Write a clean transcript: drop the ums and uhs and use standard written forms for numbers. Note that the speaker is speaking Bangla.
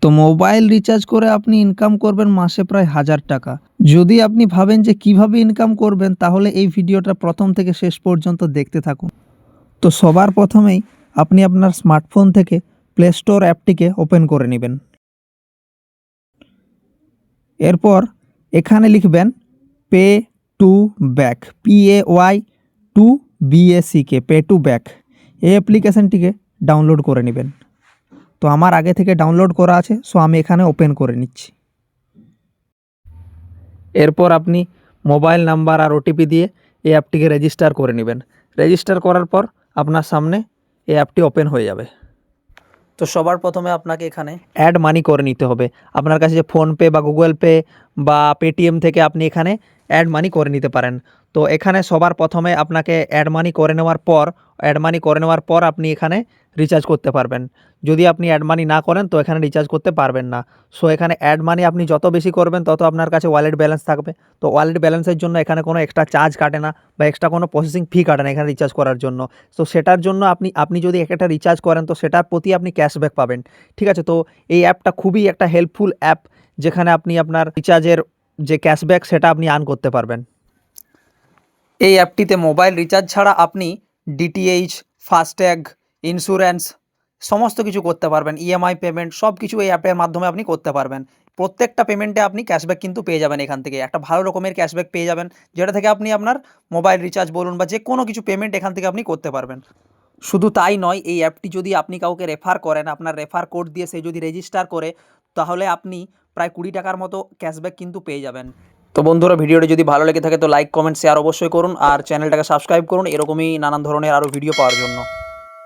তো মোবাইল রিচার্জ করে আপনি ইনকাম করবেন মাসে প্রায় 1000 টাকা। যদি আপনি ভাবেন যে কিভাবে ইনকাম করবেন, তাহলে এই ভিডিওটা প্রথম থেকে শেষ পর্যন্ত দেখতে থাকুন। তো সবার প্রথমেই আপনি আপনার স্মার্টফোন থেকে প্লে স্টোর অ্যাপটিকে ওপেন করে নেবেন। এরপর এখানে লিখবেন pay to back, PAY2BACK, pay to back. এই অ্যাপ্লিকেশানটিকে ডাউনলোড করে নেবেন। তো আমার আগে থেকে ডাউনলোড করা আছে, সো আমি এখানে ওপেন করে নিচ্ছি। এরপর আপনি মোবাইল নাম্বার আর ওটিপি দিয়ে এই অ্যাপটিকে রেজিস্টার করে নেবেন। রেজিস্টার করার পর আপনার সামনে এই অ্যাপটি ওপেন হয়ে যাবে। তো সবার প্রথমে আপনাকে এখানে অ্যাড মানি করে নিতে হবে। আপনার কাছে যে ফোনপে বা গুগল পে বা পেটিএম থেকে আপনি এখানে অ্যাড মানি করে নিতে পারেন। তো এখানে সবার প্রথমে আপনাকে অ্যাড মানি করে নেওয়ার পর আপনি এখানে রিচার্জ করতে পারবেন। যদি আপনি অ্যাড মানি না করেন তো এখানে রিচার্জ করতে পারবেন না। সো এখানে অ্যাড মানি আপনি যত বেশি করবেন তত আপনার কাছে ওয়ালেট ব্যালেন্স থাকবে। তো ওয়ালেট ব্যালেন্সের জন্য এখানে কোনো এক্সট্রা চার্জ কাটে না বা এক্সট্রা কোনো প্রসেসিং ফি কাটে না এখানে রিচার্জ করার জন্য। তো সেটার জন্য আপনি যদি একটা রিচার্জ করেন তো সেটার প্রতি আপনি ক্যাশব্যাক পাবেন। ঠিক আছে? তো এই অ্যাপটা খুবই একটা হেল্পফুল অ্যাপ, যেখানে আপনি আপনার রিচার্জের যে ক্যাশব্যাক সেটা আপনি আর্ন করতে পারবেন। এই অ্যাপটিতে মোবাইল রিচার্জ ছাড়া আপনি ডিটিএইচ, ফাস্ট্যাগ, ইন্স্যুরেন্স সমস্ত কিছু করতে পারবেন। ইএমআই পেমেন্ট সব কিছু এই অ্যাপের মাধ্যমে আপনি করতে পারবেন। প্রত্যেকটা পেমেন্টে আপনি ক্যাশব্যাক কিন্তু পেয়ে যাবেন এখান থেকে। একটা ভালো রকমের ক্যাশব্যাক পেয়ে যাবেন, যেটা থেকে আপনি আপনার মোবাইল রিচার্জ বলুন বা যে কোনো কিছু পেমেন্ট এখান থেকে আপনি করতে পারবেন। শুধু তাই নয়, এই অ্যাপটি যদি আপনি কাউকে রেফার করেন, আপনার রেফার কোড দিয়ে সে যদি রেজিস্টার করে, তাহলে আপনি প্রায় 20 টাকার মতো ক্যাশব্যাক কিন্তু পেয়ে যাবেন। তো বন্ধুরা, ভিডিওটি যদি ভালো লেগে থাকে তো লাইক, কমেন্ট, শেয়ার অবশ্যই করুন আর চ্যানেলটাকে সাবস্ক্রাইব করুন এরকমই নানান ধরনের আরও ভিডিও পাওয়ার জন্য।